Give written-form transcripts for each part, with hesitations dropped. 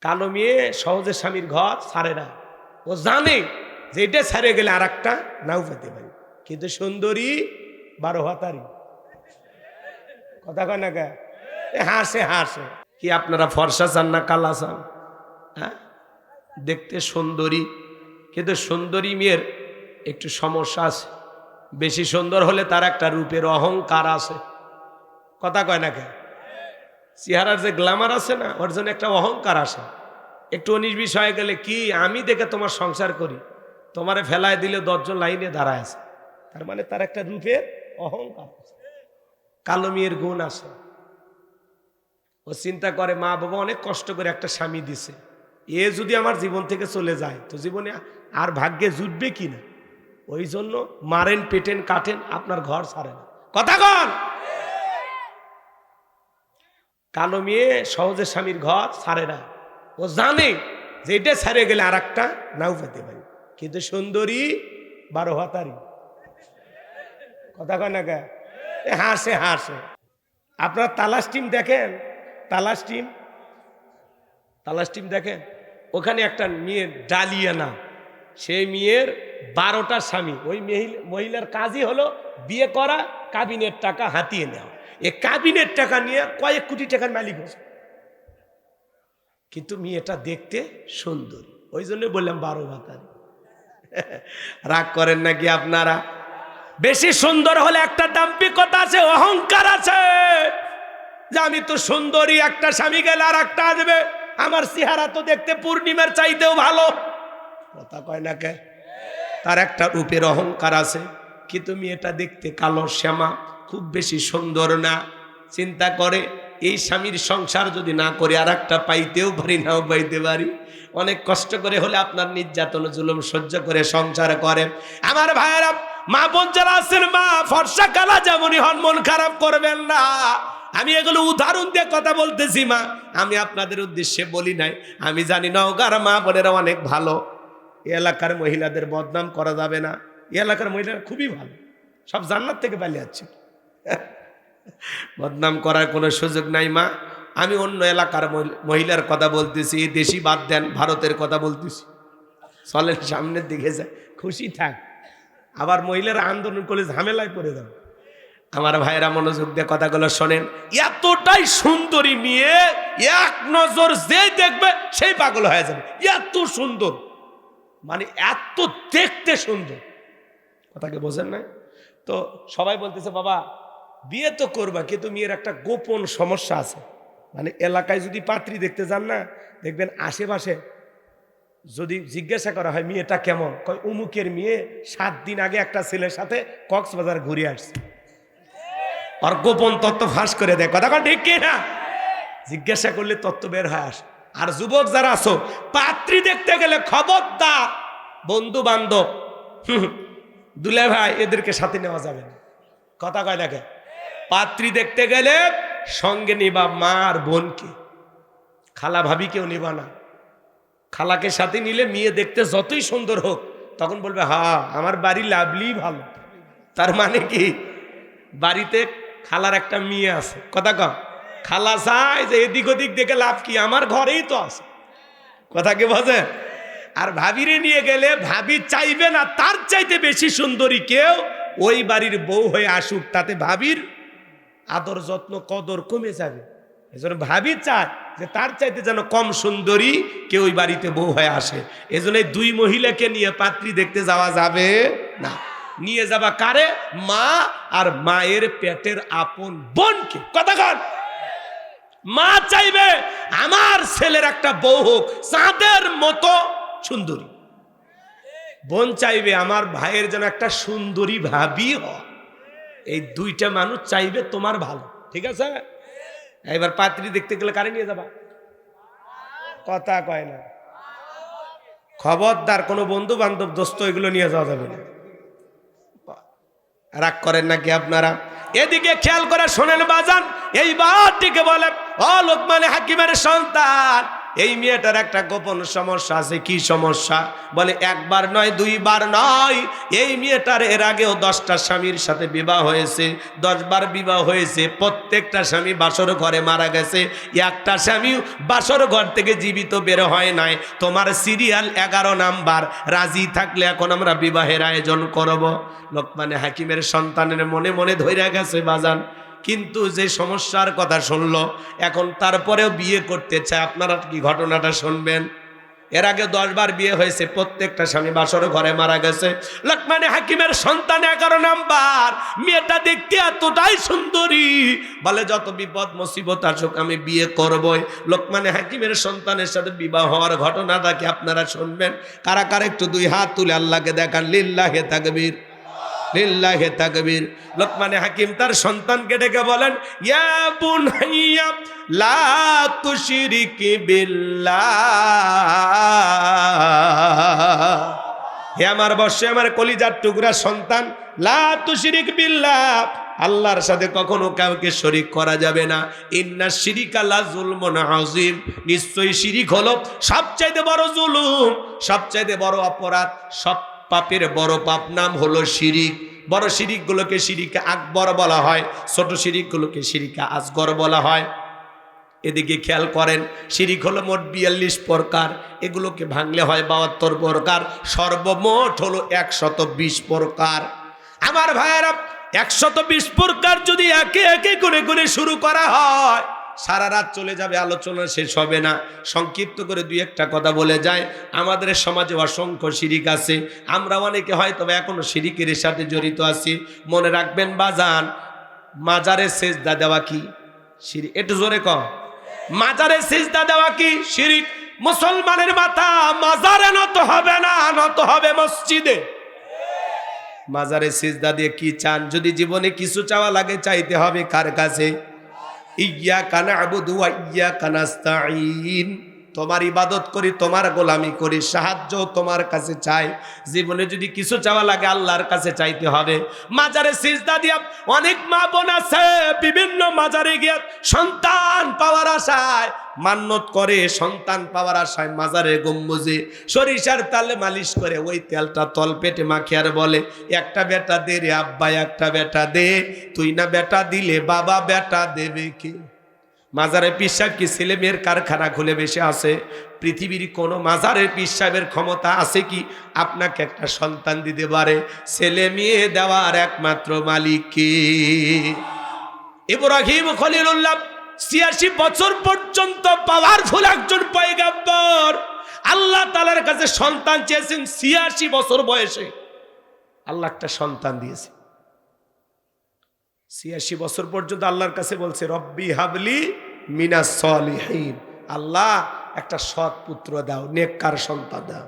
কালো মেয়ে সহজে স্বামীর ঘর ছাড়ে না। ও জানে যে এটা ছাড়ে গেলে আর একটা নাও পেতে পারি, কিন্তু সুন্দরী 12 হাতারি। কথা কয় না কে? হাসে হাসে। কি আপনারা ফর্সা চান না কালা চান? হ্যাঁ, দেখতে সুন্দরী, কিন্তু সুন্দরী মেয়ের একটু সমস্যা আছে। বেশি সুন্দর হলে তার একটা রূপের অহংকার আছে। কথা কয় না কে? চেহারার যে গ্ল্যামার আছে না, ওর জন্য একটা অহংকার আসে। একটু 19-20 হয়ে গেলে কি আমি দেখে তোমার সংসার করি, তোমারে ফেলায় দিলে 10 জন লাইনে দাঁড়ায় আছে। তার মানে তার একটা রূপের অহংকার আছে, কালো মেয়ের গুণ আছে। ও চিন্তা করে মা বাবা অনেক কষ্ট করে একটা স্বামী দিছে, এ যদি আমার জীবন থেকে চলে যায় তো জীবনে আর ভাগ্যে জুটবে কি না। ওই জন্য মারেন পেটেন কাটেন, আপনার ঘর ছাড়ে না। কথা কন। কালো মেয়ে সহজে স্বামীর ঘর ছাড়ে না। ও জানে যে এটা ছেড়ে গেলে আর একটা নাও পেতে পারি, কিন্তু সুন্দরী 12 হাতারি। কথা কয় না কে? হাসে হাসে। আপনার তালাশ টিম দেখেন, তালাশ টিম দেখেন, ওখানে একটা মেয়ের ডালিয়া নাম, সেই মেয়ের 12টা স্বামী। ওই মহিলার কাজই হলো বিয়ে করা, কাবিনের টাকা হাতিয়ে নেওয়া। এ কাবিনের টাকা নিয়ে কয়েক কোটি টাকার মালিক হয়েছে, কিন্তু মেয়েটা দেখতে সুন্দরী। ওই জন্য বললাম 12 হাতারি। রাগ করেন নাকি আপনারা? বেশি সুন্দর হলে একটা দাম্ভিকতা আছে, অহংকার আছে, যে আমি তো সুন্দরী, একটা স্বামী গেলে আর একটা আসবে, আমার চেহারা তো দেখতে পূর্ণিমার চাইতেও ভালো। কথা কয় না কে? তার একটা রূপের অহংকার আছে, কিন্তু মেয়েটা দেখতে কালো শ্যামা, খুব বেশি সুন্দর না। চিন্তা করে এই স্বামীর সংসার যদি না করে আর একটা পাইতেও পারি, নাও পাইতে পারি। অনেক কষ্ট করে হলে আপনার নির্যাতন জুলুম সহ্য করে সংসার করে। আমার ভাইয়েরা, মা বোন যারা আছেন, মা ফর্সা কালা যেমনই হন, মন খারাপ করবেন না। আমি এগুলো উদাহরণ দিয়ে কথা বলতেছি মা, আমি আপনাদের উদ্দেশ্যে বলি নাই। আমি জানি নওগাঁর মা বোনেরা অনেক ভালো, এ এলাকার মহিলাদের বদনাম করা যাবে না। এ এলাকার মহিলারা খুবই ভালো, সব জান্নাত থেকে পালিয়ে যাচ্ছে। বদনাম করার কোনো সুযোগ নাই মা। আমি অন্য এলাকার মহিলার কথা বলতেছি, দেশি বাদ দেন, ভারতের কথা বলতেছি। চলেন সামনের দিকে যায়, খুশি থাক। আবার মহিলারা আন্দোলন করে ঝামেলায় পড়ে যাবে। আমার ভাইয়েরা মনোযোগ দিয়ে কথাগুলো শোনেন। এতটাই সুন্দরী মেয়ে, এক নজর যে দেখবে সেই পাগল হয়ে যাবে। এত সুন্দর, মানে এত দেখতে সুন্দর। কথাকে বোঝেন না? তো সবাই বলতেছে বাবা বিয়ে তো করবা, কিন্তু মেয়ের একটা গোপন সমস্যা আছে। মানে এলাকায় যদি পাত্রী দেখতে যান না, দেখবেন আশেপাশে যদি জিজ্ঞাসা করা হয় মেয়েটা কেমন, কয় উমুকের মেয়ে 7 দিন আগে একটা ছেলের সাথে কক্সবাজার ঘুরে আসছে। আর গোপন তত্ত্ব ফাঁস করে দেয়। কথা ঠিক কি না? জিজ্ঞাসা করলে তত্ত্ব বের হয় আসে। আর যুবক যারা আছো, পাত্রী দেখতে গেলে খবরদার বন্ধু বান্ধব, দুলে ভাই, এদেরকে সাথে নেওয়া যাবে না। কথা কয় দেখে, পাত্রী দেখতে গেলে সঙ্গে নিবা মা আর বোনকে, খালা ভাবি কেউ নিবা না। খালাকে সাথে নিলে মেয়ে দেখতে যতই সুন্দর হোক, তখন বলবে হ্যাঁ আমার বাড়ি লাভলি ভালো। তার মানে কি, বাড়িতে খালার একটা মেয়ে আছে। কথা কম, খালা চায় যে এদিক ওদিক দেখে লাভ কি, আমার ঘরেই তো আছে। কথা কি বোঝে? আর ভাবিরে নিয়ে গেলে ভাবি চাইবে না তার চাইতে বেশি সুন্দরী কেউ ওই বাড়ির বউ হয়ে আসুক, তাতে ভাবির আদর যত্ন কদর কমে যাবে। এজন্য ভাবি চায় যে তার চাইতে যেন কম সুন্দরী কেউ ওই বাড়িতে বউ হয়ে আসে। এজন্য এই 2 মহিলাকে নিয়ে পাত্রী দেখতে যাওয়া যাবে না। নিয়ে যাবা কারে? মা আর মায়ের পেটের আপন বোনকে। কথা কন। মা চাইবে আমার ছেলের একটা বউ হোক চাঁদের মতো সুন্দরী, বোন চাইবে আমার ভাইয়ের যেন একটা সুন্দরী ভাবি হয়। এই 2টা মানুষ চাইবে তোমার ভালো, ঠিক আছে? এবার পাত্রী দেখতে গেলে কারে নিয়ে যাবা? কথা কয় না। খবরদার কোনো বন্ধু বান্ধব দোস্ত এগুলো নিয়ে যাওয়া যাবে না। রাগ করেন নাকি আপনারা? এদিকে খেয়াল করে শোনেন বাজান, এই বারটিকে বলে ও লোকমানে হাকিমের সন্তান, এই মেয়েটার একটা গোপন সমস্যা আছে। কি সমস্যা? বলে একবার নয়, দুইবার নয়, এই মেয়েটার এর আগেও 10টা স্বামীর সাথে বিবাহ হয়েছে, 10 বার বিবাহ হয়েছে। প্রত্যেকটা স্বামী বাসর ঘরে মারা গেছে, একটা স্বামী বাসর ঘর থেকে জীবিত বের হয় নাই। তোমার সিরিয়াল 11 নাম্বার, রাজি থাকলে এখন আমরা বিবাহের আয়োজন করব। লোকমানে হাকিমের সন্তানের মনে মনে ধইরা গেছে বাজান, কিন্তু যে সমস্যার কথা শুনলো এখন তারপরেও বিয়ে করতে চায়। আপনারা কি ঘটনাটা শুনবেন? এর আগে 10 বার বিয়ে হয়েছে, প্রত্যেকটা স্বামী বাসর ঘরে মারা গেছে। লোকমানে হাকিমের সন্তান 11 নাম্বার, মেয়েটা দেখতে এতটাই সুন্দরী, বলে যত বিপদ মুসিবত আসুক আমি বিয়ে করবই। লোকমানে হাকিমের সন্তানের সাথে বিবাহ হওয়ার ঘটনাটা কি আপনারা শুনবেন? কারা কারা একটু 2 হাত তুলে আল্লাহকে দেখান, লিল্লাহে তাকবীর, লিল্লাহে তাকবীর। লোকমানে হাকিম তার সন্তানকে ডেকে বলেন, ইয়া বুনাইয়া লা তুশরিক বিল্লাহ, হে আমার বর্ষে আমার কলিজার টুকরা সন্তান, লা তুশরিক বিল্লাহ, আল্লাহর সাথে কখনো কাউকে শরীক করা যাবে না। ইন্না শিরিকা লা যুলমুন আযীম, নিশ্চয়ই শিরিক হলো সবচাইতে বড় জুলুম, সবচাইতে বড় অপরাধ। সব পাপের বড় পাপ নাম হলো শিরিক। বড় শিরিকগুলোকে শিরিকে আকবর বলা হয়, ছোট শিরিকগুলোকে শিরিকে আসগর বলা হয়। এদিকে খেয়াল করেন, শিরিক হলো মোট 42 প্রকার, এগুলোকে ভাঙলে হয় 72 প্রকার, সর্বমোট হলো 120 প্রকার। আমার ভাইয়েরা, 120 প্রকার যদি একে একে করে করে শুরু করা হয়, সারা রাত চলে যাবে, আলোচনা শেষ হবে না। সংক্ষিপ্ত করে 2-1টা কথা বলে যায়। আমাদের সমাজে অসংখ্য শিরিক আছে, আমরা অনেকে হয়তো এখনো শিরিকের সাথে জড়িত আছি। মনে রাখবেন বাজান, মাজারে সেজদা দেওয়া কি শিরিক? একটু জোরে কর, মাজারে সেজদা দেওয়া কি শিরিক? মুসলমানের মাথা মাজারে নত হবে না, নত হবে মসজিদে। মাজারে সেজদা দিয়ে কি চান? যদি জীবনে কিছু চাওয়া লাগে, চাইতে হবে কার কাছে? ইয়্যাকা না'বুদু ওয়া ইয়্যাকা নাস্তাঈন, তোমার ইবাদত করি, তোমার গোলামি করি, সাহায্য তোমার কাছে চাই। জীবনে যদি কিছু চাওয়া লাগে আল্লাহর কাছে চাইতে হবে। মাজারে সিজদা দিয়া অনেক মা বোন আছে বিভিন্ন মাজারে গিয়ে সন্তান পাওয়ার আশায় মান্নত করে, সন্তান পাওয়ার আশায় মাজারে গম্বুজে সরিষার তেলে মালিশ করে, ওই তেলটা তল পেটে মাখে আর বলে, একটা বেটা দে রে আব্বা, একটা বেটা দে, তুই না বেটা দিলে বাবা বেটা দেবে কে? মাজারে পীর সাহেব কি ছেলে মেয়ের কারখানা খুলে বসে আছে? পৃথিবীর কোনো মাজারের পীর সাহেবের ক্ষমতা আছে কি আপনাকে একটা সন্তান দিতে পারে? ছেলে মেয়ে দেওয়ার একমাত্র মালিক কে? ইব্রাহিম খলিলুল্লাহ 86 বছর পর্যন্ত পাওয়ারফুল একজন পয়গম্বর, আল্লাহ তাআলার কাছে সন্তান চেয়েছেন। 86 বছর বয়সে আল্লাহ একটা সন্তান দিয়েছে। 86 বছর পর্যন্ত আল্লাহর কাছে বলছে, রব্বি হাবলি মিনাস সলিহিন, আল্লাহ একটা সৎ পুত্র দাও, নেককার সন্তান দাও।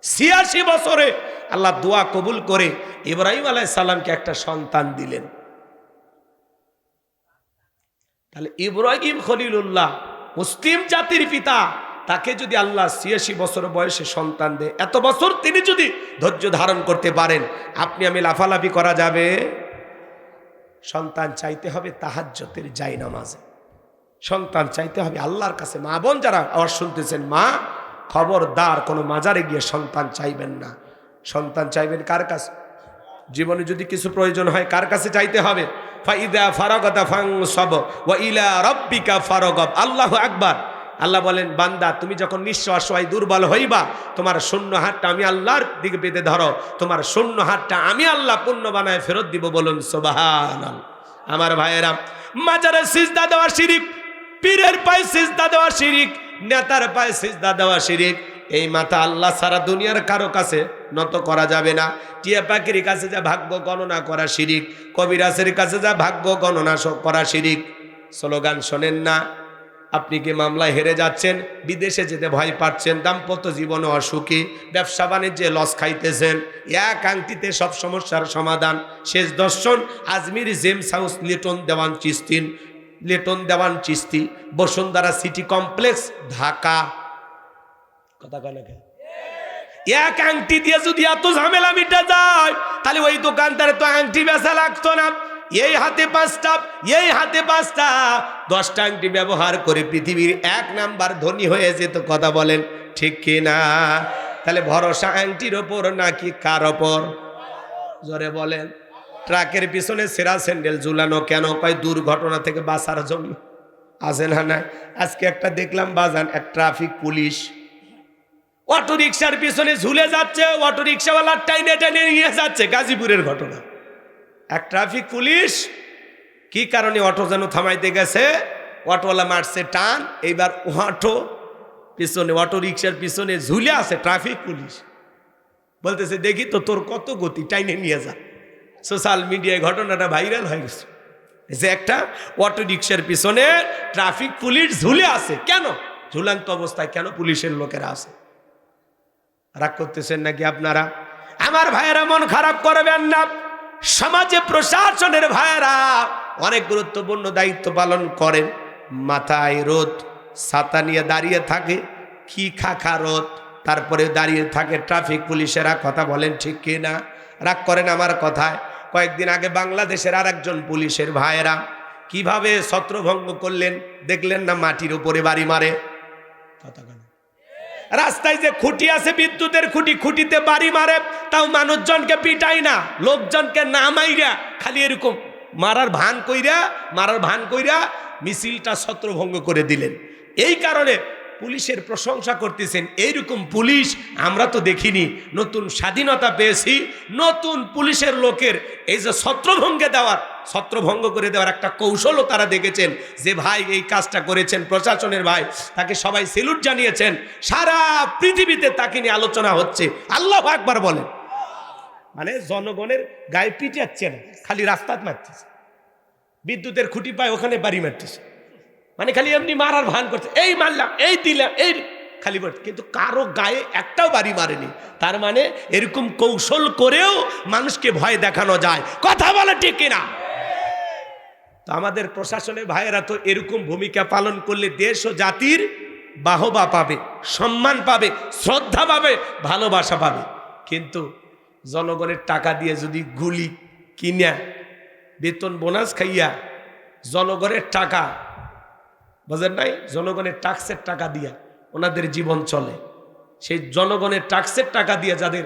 86 বছরে আল্লাহ দোয়া কবুল করে ইব্রাহিম আলাইহিস সালামকে একটা সন্তান দিলেন। তাহলে ইব্রাহিম খলিলুল্লাহ মুসলিম জাতির পিতা, তাকে যদি আল্লাহ 86 বছর বয়সে সন্তান দেয়, এত বছর তিনি যদি ধৈর্য ধারণ করতে পারেন, আপনি আমি লাফালাফি করা যাবে? সন্তান চাইতে হবে তাহাজ্জুদের জায়নামাজে, সন্তান চাইতে হবে আল্লাহর কাছে। মা বোন যারা আওয়াজ শুনতেছেন, মা খবরদার কোনো মাজারে গিয়ে সন্তান চাইবেন না। সন্তান চাইবেন কার কাছে? জীবনে যদি কিছু প্রয়োজন হয় কার কাছে চাইতে হবে? ফাইদা ফারাগাতা ফানসাব ওয়া ইলা রাব্বিকা ফারগাব। আল্লাহু আকবার। আল্লাহ বলেন, বান্দা তুমি যখন নিঃস্ব অসহায় দুর্বল হইবা, তোমার শূন্য হাতটা আমি আল্লাহর দিকে বেঁধে ধরো, তোমার শূন্য হাতটা আমি আল্লাহ পূর্ণ বানায় ফেরত দিব। বলুন সুবহানাল্লাহ। আমার ভাইয়েরা, মাজারে সিজদা দেওয়া শিরিক, পীরের পায়ে সিজদা দেওয়া শিরিক, নেতার পায়ে সিজদা দেওয়া শিরিক। এই মাথা আল্লাহ সারা দুনিয়ার কারো কাছে নত করা যাবে না। টিয়া পাখির কাছে যা ভাগ্য গণনা করা শিরিক, কবিরাজের কাছে যা ভাগ্য গণনা করা শিরিক। স্লোগান শোনেন না? আপনি কি মামলায় হেরে যাচ্ছেন, বিদেশে যেতে ভয় পাচ্ছেন, দাম্পত্য জীবনে অসুখী, ব্যবসা বাণিজ্যে লস খাইতেছেন, এক আংটিতে সব সমস্যার সমাধান। শেষ দর্শন আজমির জেমস হাউস, লিটন দেওয়ান চিস্তি, বসুন্ধরা সিটি কমপ্লেক্স, ঢাকা। কথা কয় না? এক আংটি দিয়ে যদি এত ঝামেলা মিটে যায়, তাহলে ওই দোকানদারে তো আংটি বেচা লাগতো না। এই হাতে 5টা, এই হাতে 5টা, 10টা আংটি ব্যবহার করে পৃথিবীর 1 নাম্বার ধনী হয়ে যেত। কথা বলেন ঠিক কি না? তাহলে ভরসা আংটির ওপর নাকি কার ওপর? জোরে বলেন। ট্রাকের পিছনে সেরা স্যান্ডেল ঝুলানো কেন? কয় দুর্ঘটনা থেকে বাঁচার জন্য। আছে না? না, আজকে একটা দেখলাম বাজান, এক ট্রাফিক পুলিশ অটো রিক্সার পিছনে ঝুলে যাচ্ছে, অটো রিক্সাওয়ালার টাইনে টাইনে নিয়ে যাচ্ছে। গাজীপুরের ঘটনা। এক ট্রাফিক পুলিশ কি কারণে অটো যেন থামাইতে গেছে, অটোওয়ালা মারছে টান, এইবার অটো পিছনে, অটো রিক্সার পিছনে ঝুলে আছে ট্রাফিক পুলিশ। বলতেছে দেখি তো তোর কত গতি, টাইনে নিয়ে যা। সোশ্যাল মিডিয়ায় ঘটনাটা ভাইরাল হয়ে গেছে যে একটা অটো রিক্সার পিছনে ট্রাফিক পুলিশ ঝুলে আছে। কেন ঝুলন্ত অবস্থায় কেন পুলিশের লোকেরা আছে? রাগ করতেছেন নাকি আপনারা? আমার ভাইয়েরা মন খারাপ করবেন না। সমাজে প্রশাসনের ভাইয়েরা অনেক গুরুত্বপূর্ণ দায়িত্ব পালন করেন। মাথায় রোদ, ছাতা নিয়ে দাঁড়িয়ে থাকে, কি খাখা রোদ, তারপরে দাঁড়িয়ে থাকে ট্রাফিক পুলিশেরা। কথা বলেন ঠিক কি না? রাগ করেন আমার কথায়। কয়েকদিন আগে বাংলাদেশের আর একজন পুলিশের ভাইয়েরা কিভাবে ছত্রভঙ্গ করলেন দেখলেন না? মাটির উপরে বাড়ি মারে। কথা বলেন। রাস্তায় যে খুঁটি আছে, বিদ্যুতের খুঁটি, খুঁটিতে বাড়ি মারে, তাও মানুষজনকে পিটাই না, লোকজনকে না মাইরা খালি এরকম মারার ভান কইরা মিছিলটা ছত্রভঙ্গ করে দিলেন। এই কারণে পুলিশের প্রশংসা করতেছেন। এইরকম পুলিশ আমরা তো দেখিনি। নতুন স্বাধীনতা পেয়েছি, নতুন পুলিশের লোকের এই যে ছত্রভঙ্গ করে দেওয়ার একটা কৌশলও তারা দেখেছেন। যে ভাই এই কাজটা করেছেন, প্রশাসনের ভাই, তাকে সবাই সেলুট জানিয়েছেন। সারা পৃথিবীতে তাকে নিয়ে আলোচনা হচ্ছে। আল্লাহু আকবার বলেন। মানে জনগণের গায়ে পিটাচ্ছে না, খালি রাস্তাত মারতেছে, বিদ্যুতের খুঁটি পায় ওখানে বাড়ি মারতেছে, মানে খালি এমনি মারার ভান করছে, এই মারলাম, এই দিলাম, এই খালি বলছে, কিন্তু কারো গায়ে একটাও বাড়ি মারেনি। তার মানে এরকম কৌশল করেও মানুষকে ভয় দেখানো যায়। কথা বলে ঠিক কিনা? তো আমাদের প্রশাসনের ভাইয়েরা তো এরকম ভূমিকা পালন করলে দেশ ও জাতির বাহবা পাবে, সম্মান পাবে, শ্রদ্ধা পাবে, ভালোবাসা পাবে। কিন্তু জনগণের টাকা দিয়ে যদি গুলি কিনা, বেতন বোনাস খাইয়া, জনগণের টাকা বোঝেন নাই, জনগণের ট্যাক্সের টাকা দিয়া ওনাদের জীবন চলে। সেই জনগণের ট্যাক্সের টাকা দিয়ে যাদের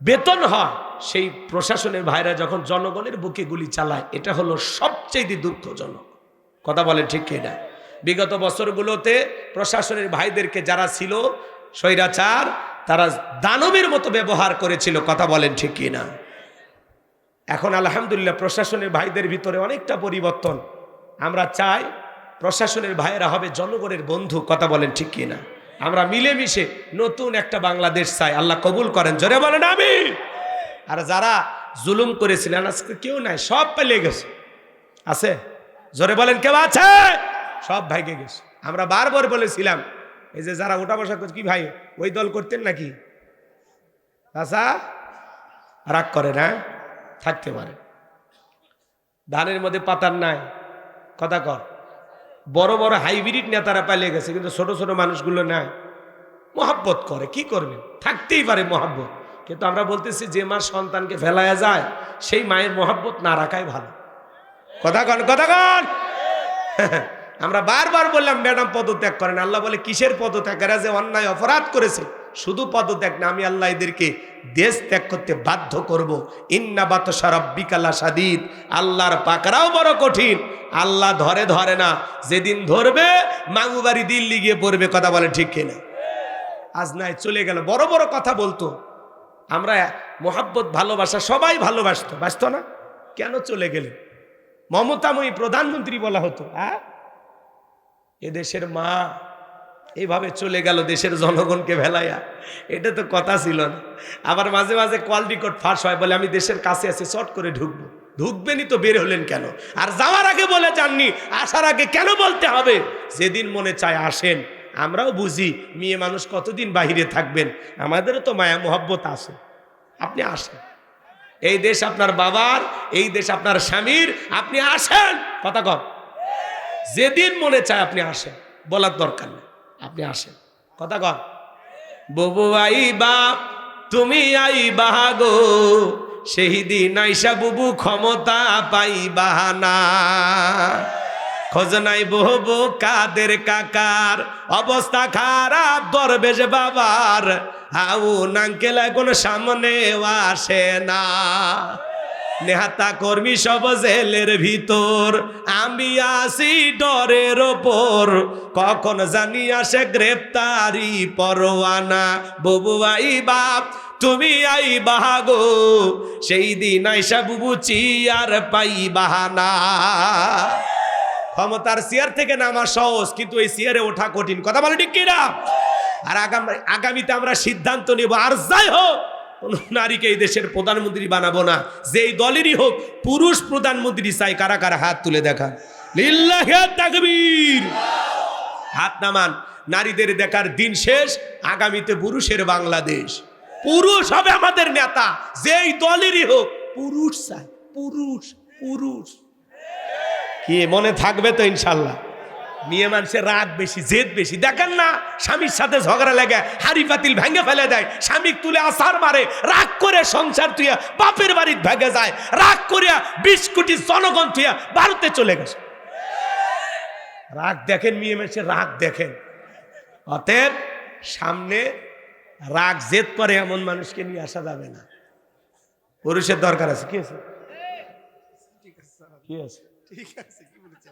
বেতন হয়, সেই প্রশাসনের ভাইরা যখন জনগণের বুকে গুলি চালায়, এটা হলো সবচেয়ে দুঃখজনক। কথা বলেন ঠিক কিনা? বিগত বছরগুলোতে প্রশাসনের ভাইদেরকে যারা ছিল স্বৈরাচার, তারা দানবের মতো ব্যবহার করেছিল। কথা বলেন ঠিক কিনা? এখন আলহামদুলিল্লাহ প্রশাসনের ভাইদের ভিতরে অনেকটা পরিবর্তন। আমরা চাই প্রশাসনের ভাইয়েরা হবে জনগণের বন্ধু। কথা বলেন ঠিক কিনা? আমরা মিলেমিশে নতুন একটা বাংলাদেশ চাই। আল্লাহ কবুল করেন, জোরে বলেন আমিন। আর যারা জুলুম করেছিলেন আজকে কেউ নাই, সব পালিয়ে গেছে। আছে? জোরে বলেন কেউ আছে? সব ভাইকে গেছে। আমরা বারবার বলেছিলাম, এই যে যারা ওঠা বসা করছে, কি ভাই ওই দল করতেন নাকি? আচ্ছা, রাগ করে না, থাকতে পারে। ধানের মধ্যে পাতার নাই, কথা কর। বড় বড় হাইব্রিড নেতারা পালিয়ে গেছে, কিন্তু ছোট ছোট মানুষগুলো নাই। মহাব্বত করে, কি করবেন, থাকতেই পারে মহাব্বত। কিন্তু আমরা বলতেছি যে মা সন্তানকে ফেলায়া যায়, সেই মায়ের মহাব্বত না রাখাই ভালো। কথা কন, কথা কন। আমরা বারবার বললাম ম্যাডাম পদত্যাগ করেন। আল্লাহ বলে কিসের পদত্যাগ? এরা যে অন্যায় অপরাধ করেছে, শুধু পদত্যাগ না, আমি আল্লাহ এদেরকে দেশ ত্যাগ করতে বাধ্য করব। ইন্না বাতশা রাব্বিকা লাশাদীদ, আল্লাহর পাকড়াও বড় কঠিন। আল্লাহ ধরে না, যেদিন ধরবে মাগুবাড়ি দিল্লি গিয়ে পড়বে। কথা বলে ঠিক কিনা? আজ নাই, চলে গেল। বড় বড় কথা বলতো, আমরা মোহাব্বত ভালোবাসা সবাই ভালোবাসতো না, কেন চলে গেলেন? মমতাময়ী প্রধানমন্ত্রী বলা হতো। এদেশের মা এইভাবে চলে গেল দেশের জনগণকে ভেলাইয়া, এটা তো কথা ছিল না। আবার মাঝে মাঝে কল রেকর্ড ফাঁস হয়, বলে আমি দেশের কাছে আছি, শর্ট করে ঢুকবেনই তো বের হলেন কেন? আর যাওয়ার আগে বলে যাননি, আসার আগে কেন বলতে হবে? যেদিন মনে চায় আসেন। আমরাও বুঝি মেয়ে মানুষ কতদিন বাহিরে থাকবেন, আমাদেরও তো মায়া মোহব্বত আছে। আপনি আসেন, এই দেশ আপনার বাবার, এই দেশ আপনার স্বামীর, আপনি আসেন। কথা কর, যেদিন মনে চায় আপনি আসেন, বলার দরকার নেই, আপনি আসেন। কথা কর। ববু আইবা, তুমি আইবা গো, সেই দিন আইসা বুবু ক্ষমতা পাইবা না। খোঁজ নাই বহু কাদের কাকার, অবস্থা খারাপ দরবেশ বাবার, হাউ নাঙ্কেল এখন সামনে আসে না। নেহাতা কর্মী সব জেলের ভিতর, আমি আসি ডরের ওপর, কখন জানি আসে গ্রেপ্তারি পরোয়ানা। বুবু আই বাপ তুমি আই বাহাগো, সেই দিন আইসা বুবু চিয়ার পাই বাহানা। ক্ষমতার চেয়ার থেকে নামা সহজ, কিন্তু এই চেয়ারে ওঠা কঠিন। কথা বলে ঠিক কিনা? আর আগামীতে আমরা সিদ্ধান্ত নেব, আর যাই হোক কোন নারীকে এই দেশের প্রধানমন্ত্রী বানাবো না। যেই দলেরই হোক পুরুষ প্রধানমন্ত্রী চাই। কারা কারা হাত তুলে দেখা? লিল্লাহি তাকবীর। হাত নামান। নারীদের দেখার দিন শেষ, আগামীতে পুরুষের বাংলাদেশ। পুরুষ হবে আমাদের নেতা, যেই দলেরই হোক পুরুষ চাই। পুরুষ পুরুষ কি মনে থাকবে তো ইনশাল্লাহ। মেয়ে মানুষের রাগ বেশি, জেদ বেশি। দেখেন না, স্বামীর সাথে ঝগড়া লেগে হাড়ি পাতিল ভেঙে ফেলে দেয়, স্বামী তুলে আসার মারে, রাগ করে সংসার তুইয়া বাপের বাড়ির ভেঙে যায়, রাগ করিয়া 20 কোটি জনগণ তুইয়া ভারতে চলে গেছে। রাগ দেখেন, মেয়ে মানুষের রাগ দেখেন। অতএব সামনে রাগ জেদ করে এমন মানুষকে নিয়ে আসা যাবে না। পুরুষের দরকার আছে। কি আছে? কি আছে? ঠিক আছে, কি বলেছেন?